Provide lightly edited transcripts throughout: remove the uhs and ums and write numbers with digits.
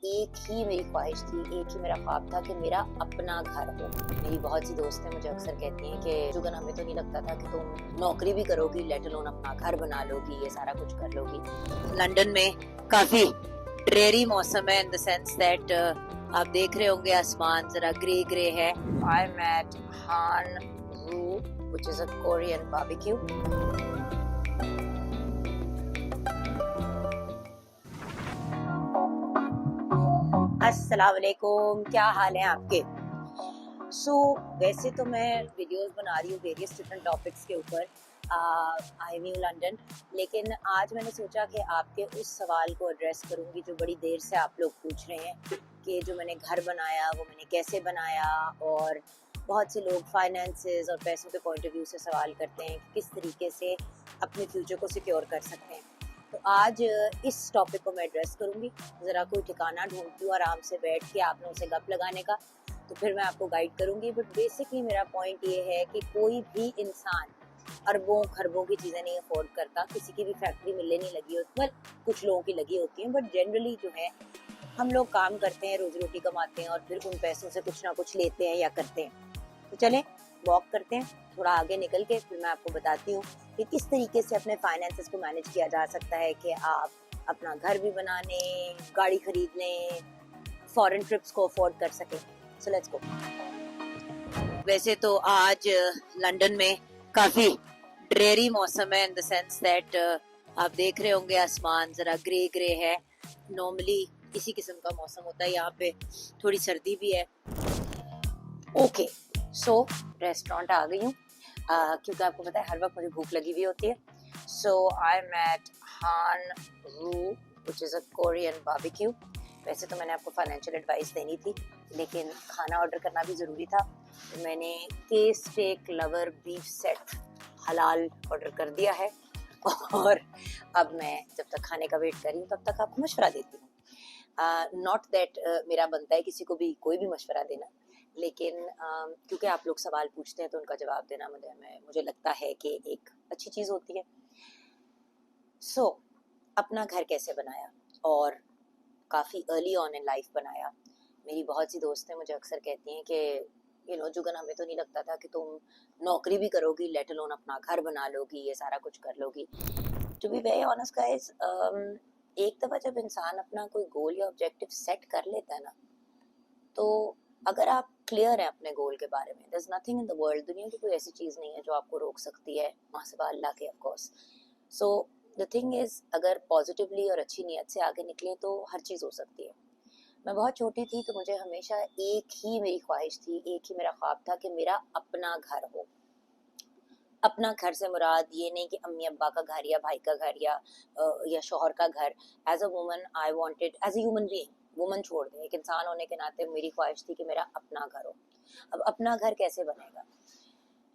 एक ही मेरी ख्वाहिश थी, एक ही मेरा ख्वाब था कि मेरा अपना घर हो। मेरी बहुत सी दोस्तें मुझे अक्सर कहती हैं कि जुगन हमें तो नहीं लगता था कि तुम नौकरी भी करोगी, लेट अलोन अपना घर बना लोगी, ये सारा कुछ कर लोगी। लंदन में काफी ड्रेरी मौसम है इन द सेंस दैट आप देख रहे होंगे आसमान जरा ग्रे ग्रे है। आई एम एट हान रू which is a Korean barbecue. अस्सलाम वालेकुम, क्या हाल है आपके? वैसे तो मैं वीडियोस बना रही हूँ वेरियस डिफरेंट टॉपिक्स के ऊपर। आई न्यू लंदन, लेकिन आज मैंने सोचा कि आपके उस सवाल को एड्रेस करूँगी जो बड़ी देर से आप लोग पूछ रहे हैं कि जो मैंने घर बनाया वो मैंने कैसे बनाया, और बहुत से लोग फाइनेंसेस और पैसों के पॉइंट ऑफ व्यू से सवाल करते हैं कि किस तरीके से अपने फ्यूचर को सिक्योर कर सकते हैं। तो आज इस टॉपिक को मैं एड्रेस करूँगी। ज़रा कोई ठिकाना ढूंढती हूँ आराम से बैठ के आप लोगों से गप लगाने का, तो फिर मैं आपको गाइड करूँगी। बट बेसिकली मेरा पॉइंट ये है कि कोई भी इंसान अरबों खरबों की चीज़ें नहीं अफोर्ड करता। किसी की भी फैक्ट्री मिलने नहीं लगी होती, well, कुछ लोगों की लगी होती है, बट जनरली जो है हम लोग काम करते हैं, रोजी रोटी कमाते हैं और फिर उन पैसों से कुछ ना कुछ लेते हैं या करते हैं। तो चलें वॉक करते हैं थोड़ा आगे निकल के, फिर मैं आपको बताती हूँ कि किस तरीके से अपने फाइनेंसेस को मैनेज किया जा सकता है कि आप अपना घर भी बना लें, गाड़ी खरीद लें, फॉरेन ट्रिप्स को अफोर्ड कर सकें। So let's go. वैसे तो आज लंदन में काफी ड्रेरी मौसम है इन द सेंस दैट आप देख रहे होंगे आसमान जरा ग्रे ग्रे है। नॉर्मली इसी किस्म का मौसम होता है, यहाँ पे थोड़ी सर्दी भी है। ओके, सो रेस्टोरेंट आ गई हूँ क्योंकि आपको पता है हर वक्त मुझे भूख लगी हुई होती है। सो आई एम एट हान रू which is a Korean barbecue. वैसे तो मैंने आपको फाइनेंशियल एडवाइस देनी थी, लेकिन खाना ऑर्डर करना भी ज़रूरी था, तो मैंने के स्टेक लवर बीफ सेट हलाल ऑर्डर कर दिया है। और अब मैं जब तक खाने का वेट कर रही हूँ तब तक आपको मशवरा देती हूँ। नॉट दैट मेरा बनता है किसी को भी कोई भी मशवरा देना, लेकिन क्योंकि आप लोग सवाल पूछते हैं तो उनका जवाब देना मुझे लगता है कि एक अच्छी चीज़ होती है। अपना घर कैसे बनाया, और काफ़ी अर्ली ऑन इन लाइफ बनाया। मेरी बहुत सी दोस्तें मुझे अक्सर कहती हैं कि जुगन हमें तो नहीं लगता था कि तुम नौकरी भी करोगी, लेट अलोन अपना घर बना लोगी, ये सारा कुछ कर लोगी। To be very honest guys, एक दफ़ा जब इंसान अपना कोई गोल या ऑब्जेक्टिव सेट कर लेता है ना, तो अगर आप क्लियर हैं अपने गोल के बारे में, there is nothing in the world, दुनिया की कोई ऐसी चीज़ नहीं है जो आपको रोक सकती है, मासिवा अल्लाह के of course. So the thing is, अगर पॉजिटिवली और अच्छी नीयत से आगे निकले तो हर चीज़ हो सकती है। मैं बहुत छोटी थी तो मुझे हमेशा एक ही मेरी ख्वाहिश थी, एक ही मेरा ख्वाब था कि मेरा अपना घर हो। अपना घर से मुराद ये नहीं कि अम्मी अब्बा का घर या भाई का घर या शौहर का घर। As a woman I wanted, as a human being, woman छोड़ दें, एक इंसान होने के नाते मेरी ख्वाहिश थी कि मेरा अपना घर हो। अब अपना घर कैसे बनेगा,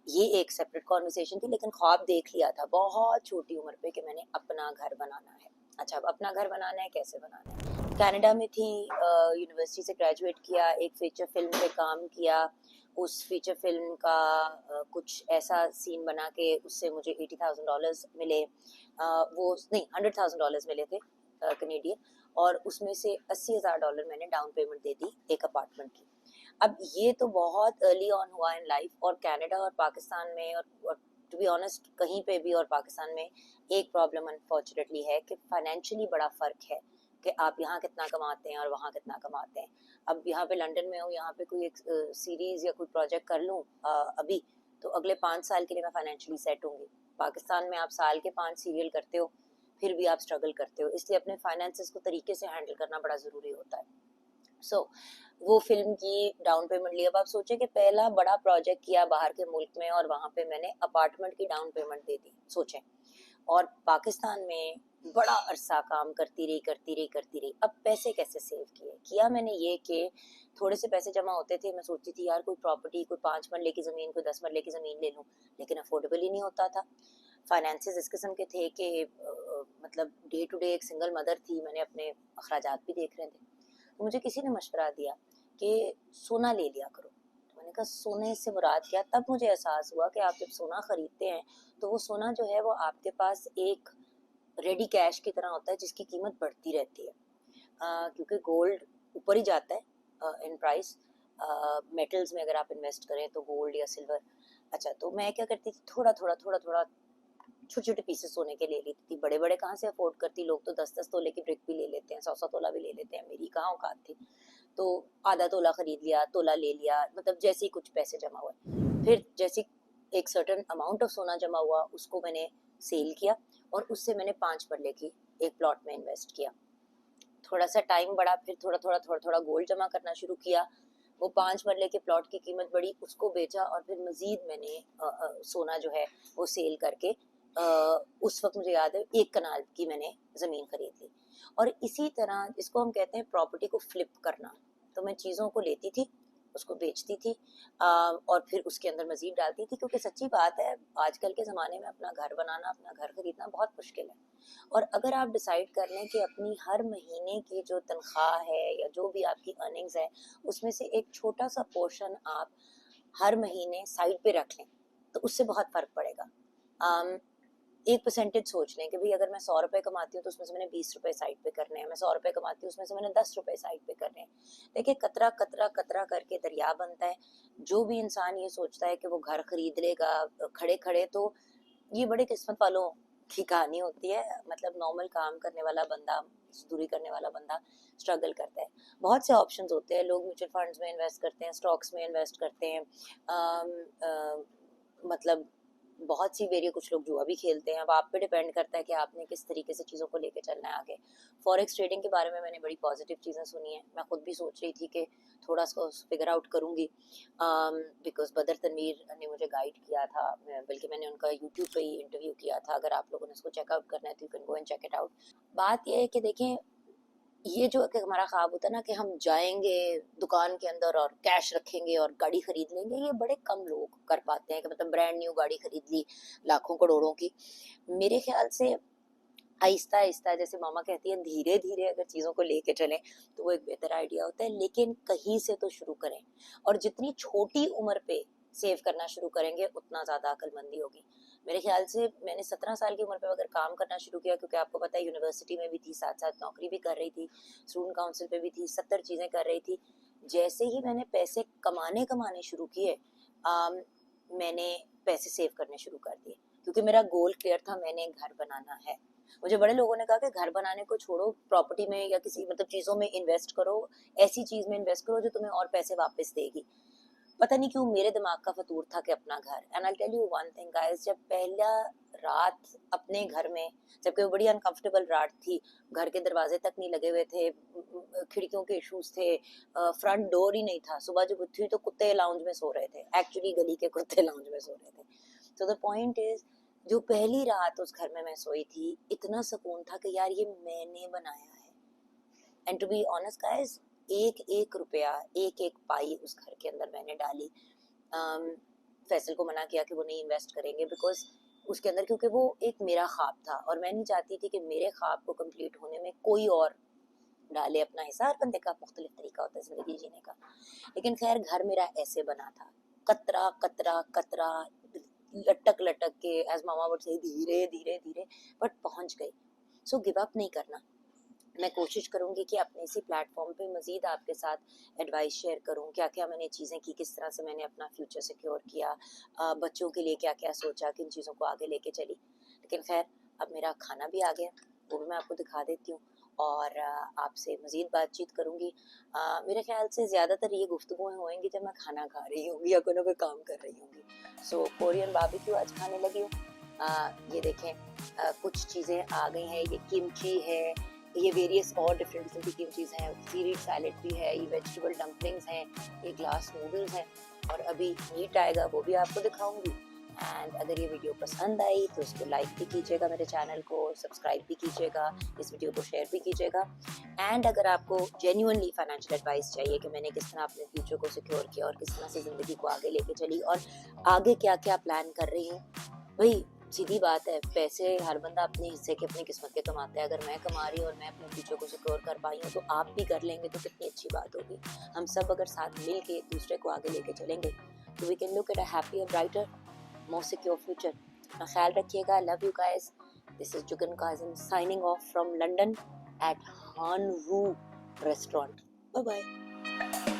ये एक सेपरेट कॉन्वर्सेशन थी, लेकिन ख्वाब देख लिया था बहुत छोटी उम्र पे कि मैंने अपना घर बनाना है। अच्छा, अब अपना घर बनाना है, कैसे बनाना है? कनाडा में थी, यूनिवर्सिटी से ग्रेजुएट किया, एक फीचर फिल्म पे काम किया। उस फीचर फिल्म का कुछ ऐसा सीन बना के उससे मुझे $80,000 मिले, वो नहीं $100,000 मिले थे कनेडियन, और उसमें से $80,000 मैंने डाउन पेमेंट दे दी एक अपार्टमेंट की। अब ये तो बहुत अर्ली ऑन हुआ इन लाइफ, और कनाडा और पाकिस्तान में और टू बी ऑनेस्ट कहीं पे भी और पाकिस्तान में एक प्रॉब्लम अनफॉर्चुनेटली है कि फाइनेंशियली बड़ा फ़र्क है कि आप यहाँ कितना कमाते हैं और वहाँ कितना कमाते हैं। अब यहाँ पे लंदन में हूँ, यहाँ पे कोई एक सीरीज़ या कोई प्रोजेक्ट कर लूँ अभी, तो अगले 5 साल के लिए मैं फाइनेंशियली सेट होंगी। पाकिस्तान में आप साल के 5 सीरियल करते हो फिर भी आप स्ट्रगल करते हो, इसलिए अपने फाइनेंसेस को तरीके से हैंडल करना बड़ा ज़रूरी होता है। वो फिल्म की डाउन पेमेंट लिया। अब आप सोचे कि पहला बड़ा प्रोजेक्ट किया बाहर के मुल्क में और वहाँ पे मैंने अपार्टमेंट की डाउन पेमेंट दे दी, सोचें। और पाकिस्तान में बड़ा अरसा काम करती रही। अब पैसे कैसे सेव किया मैंने ये कि थोड़े से पैसे जमा होते थे, मैं सोचती थी यार कोई प्रॉपर्टी, कोई 5 मरले की ज़मीन, कोई 10 मरले की ज़मीन ले लूँ, लेकिन अफोर्डेबल ही नहीं होता था। फाइनेंसेस इस किस्म के थे कि मतलब डे टू डे एक सिंगल मदर थी, मैंने अपने अखराजात भी देख रहे थे। तो मुझे किसी ने मशवरा दिया कि सोना ले लिया करो। तो मैंने कहा सोने से मुराद क्या? तब मुझे एहसास हुआ कि आप जब सोना खरीदते हैं तो वो सोना जो है वो आपके पास एक रेडी कैश की तरह होता है जिसकी कीमत बढ़ती रहती है, क्योंकि गोल्ड ऊपर ही जाता है इन प्राइस। मेटल्स में अगर आप इन्वेस्ट करें तो गोल्ड या सिल्वर। अच्छा, तो मैं क्या करती थी, थोड़ा थोड़ा थोड़ा थोड़ा छोटे छोटे पीसेस सोने के ले लेती थी। बड़े बड़े कहाँ से अफोर्ड करती, लोग तो 10-10 तोले की ब्रिक भी ले लेते हैं, 100-100 तोला भी ले लेते हैं, मेरी कहाँ औकात थी। तो आधा तोला खरीद लिया, तोला ले लिया, मतलब जैसे ही कुछ पैसे जमा हुए, फिर जैसे एक सर्टेन अमाउंट ऑफ सोना जमा हुआ उसको मैंने सेल किया और उससे मैंने 5 परले की एक प्लॉट में इन्वेस्ट किया। थोड़ा सा टाइम बढ़ा, फिर थोड़ा थोड़ा थोड़ा थोड़ा गोल्ड जमा करना शुरू किया। वो 5 मरले के प्लॉट की कीमत बढ़ी, उसको बेचा और फिर मजीद मैंने सोना जो है वो सेल करके उस वक्त मुझे याद है 1 कनाल की मैंने ज़मीन खरीद ली। और इसी तरह इसको हम कहते हैं प्रॉपर्टी को फ्लिप करना। तो मैं चीज़ों को लेती थी, उसको बेचती थी और फिर उसके अंदर मजीद डालती थी, क्योंकि सच्ची बात है आजकल के ज़माने में अपना घर बनाना, अपना घर खरीदना बहुत मुश्किल है। और अगर आप डिसाइड कर लें कि अपनी हर महीने की जो तनख्वाह है या जो भी आपकी अर्निंग्स है उसमें से एक छोटा सा पोर्शन आप हर महीने साइड पे रख लें, तो उससे बहुत फ़र्क पड़ेगा। एक परसेंटेज सोच लें कि भाई अगर मैं 100 रुपये कमाती हूँ तो उसमें से मैंने 20 रुपये साइड पे करने हैं, मैं 100 रुपये कमाती हूँ उसमें से मैंने 10 रुपये साइड पे करने हैं। देखिए, कतरा कतरा कतरा करके दरिया बनता है। जो भी इंसान ये सोचता है कि वो घर खरीद लेगा खड़े खड़े, तो ये बड़े किस्मत वालों की कहानी होती है। मतलब नॉर्मल काम करने वाला बंदा, मजदूरी करने वाला बंदा स्ट्रगल करता है। बहुत से ऑप्शंस होते हैं, लोग म्यूचुअल फंड्स में इन्वेस्ट करते हैं, स्टॉक्स में इन्वेस्ट करते हैं, मतलब बहुत सी वेरिए, कुछ लोग जुआ भी खेलते हैं। अब आप पे डिपेंड करता है कि आपने किस तरीके से चीज़ों को लेके चलना है आगे। फॉरेक्स ट्रेडिंग के बारे में मैंने बड़ी पॉजिटिव चीज़ें सुनी हैं, मैं खुद भी सोच रही थी कि थोड़ा सा फिगर आउट करूँगी, बिकॉज बदर तनवीर ने मुझे गाइड किया था, बल्कि मैंने उनका यूट्यूब पे ही इंटरव्यू किया था। अगर आप लोगों ने उसको चेकआउट करना है तो you can go and check it out. बात यह है कि देखें, ये जो कि हमारा ख्वाब होता है ना कि हम जाएंगे दुकान के अंदर और कैश रखेंगे और गाड़ी खरीद लेंगे, ये बड़े कम लोग कर पाते हैं कि मतलब ब्रांड न्यू गाड़ी खरीद ली लाखों करोड़ों की। मेरे ख्याल से आहिस्ता आहिस्ता, जैसे मामा कहती है, धीरे धीरे अगर चीज़ों को लेके चलें तो वो एक बेहतर आइडिया होता है। लेकिन कहीं से तो शुरू करें, और जितनी छोटी उम्र पे सेव करना शुरू करेंगे उतना ज़्यादा अक्लमंदी होगी। मेरे ख्याल से मैंने 17 साल की उम्र पे अगर काम करना शुरू किया, क्योंकि आपको पता है यूनिवर्सिटी में भी थी, साथ साथ नौकरी भी कर रही थी, स्टूडेंट काउंसिल पे भी थी, 70 चीज़ें कर रही थी। जैसे ही मैंने पैसे कमाने शुरू किए, मैंने पैसे सेव करने शुरू कर दिए, क्योंकि मेरा गोल क्लियर था, मैंने घर बनाना है। मुझे बड़े लोगों ने कहा कि घर बनाने को छोड़ो, प्रॉपर्टी में या किसी मतलब चीज़ों में इन्वेस्ट करो, ऐसी चीज़ में इन्वेस्ट करो जो तुम्हें और पैसे वापस देगी। पता नहीं क्यों मेरे दिमाग का फतूर था कि अपना घर। And I tell you one thing guys, जब पहला रात अपने घर में, जबकि वो बड़ी अनकंफर्टेबल रात थी, घर के दरवाजे तक नहीं लगे हुए थे, खिड़कियों के इश्यूज थे, फ्रंट डोर ही नहीं था, सुबह जब उठी तो कुत्ते लाउंज में सो रहे थे, एक्चुअली गली के कुत्ते लाउंज में सो रहे थे। सो द पॉइंट इज, जो पहली रात उस घर में मैं सोई थी, इतना सुकून था कि यार ये मैंने बनाया है। And to be honest guys, एक एक रुपया, एक एक पाई उस घर के अंदर मैंने डाली। फैसल को मना किया कि वो नहीं इन्वेस्ट करेंगे, बिकॉज उसके अंदर, क्योंकि वो एक मेरा ख्वाब था और मैं नहीं चाहती थी कि मेरे ख्वाब को कंप्लीट होने में कोई और डाले अपना हिस्सा। हर बंदे का मुख्तलिफ तरीका होता है जिंदगी जीने का। लेकिन खैर, घर मेरा ऐसे बना था, कतरा कतरा कतरा, लटक लटक के, एज मामा वुड से, धीरे धीरे धीरे, बट पहुंच गई। सो गिव अप नहीं करना। मैं कोशिश करूंगी कि अपने इसी प्लेटफॉर्म पे मज़ीद आपके साथ एडवाइस शेयर करूं, क्या क्या मैंने चीज़ें की, किस तरह से मैंने अपना फ्यूचर सिक्योर किया, बच्चों के लिए क्या क्या सोचा, किन चीज़ों को आगे लेके चली। लेकिन खैर, अब मेरा खाना भी आ गया, वो भी मैं आपको दिखा देती हूँ और आपसे मज़ीद बातचीत करूँगी। मेरे ख्याल से ज़्यादातर ये गुफ्तगुएँ होंगी जब मैं खाना खा रही होंगी या कोई ना कोई काम कर रही होंगी। सो कोरियन बारबेक्यू आज खाने लगी हूँ। ये देखें, कुछ चीज़ें आ गई हैं, ये किमची है, ये वेरियस और डिफरेंट किस्म की किमचीज़ हैं, सीरीड सैलेड भी है, ये वेजिटेबल डम्पलिंग्स हैं, ये ग्लास नूडल्स हैं, और अभी मीट आएगा, वो भी आपको दिखाऊंगी। एंड अगर ये वीडियो पसंद आई तो उसको लाइक भी कीजिएगा, मेरे चैनल को सब्सक्राइब भी कीजिएगा, इस वीडियो को शेयर भी कीजिएगा। एंड अगर आपको जेन्युइनली फाइनेंशियल एडवाइस चाहिए कि मैंने किस तरह अपने फ्यूचर को सिक्योर किया और किस तरह से ज़िंदगी को आगे लेके चली और आगे क्या क्या प्लान कर रही हूँ, भाई सीधी बात है, पैसे हर बंदा अपने हिस्से के, अपनी किस्मत के कमाता है। अगर मैं कमा रही हूँ और मैं अपने फ्यूचर को सिक्योर कर पाई हूँ तो आप भी कर लेंगे, तो कितनी अच्छी बात होगी। हम सब अगर साथ मिल के एक दूसरे को आगे लेके चलेंगे तो we can look at a happier, brighter, more secure future. अपना ख्याल रखिएगा। Love you guys. This is Jugan Kazim signing off from London at Hanwoo restaurant. Bye bye.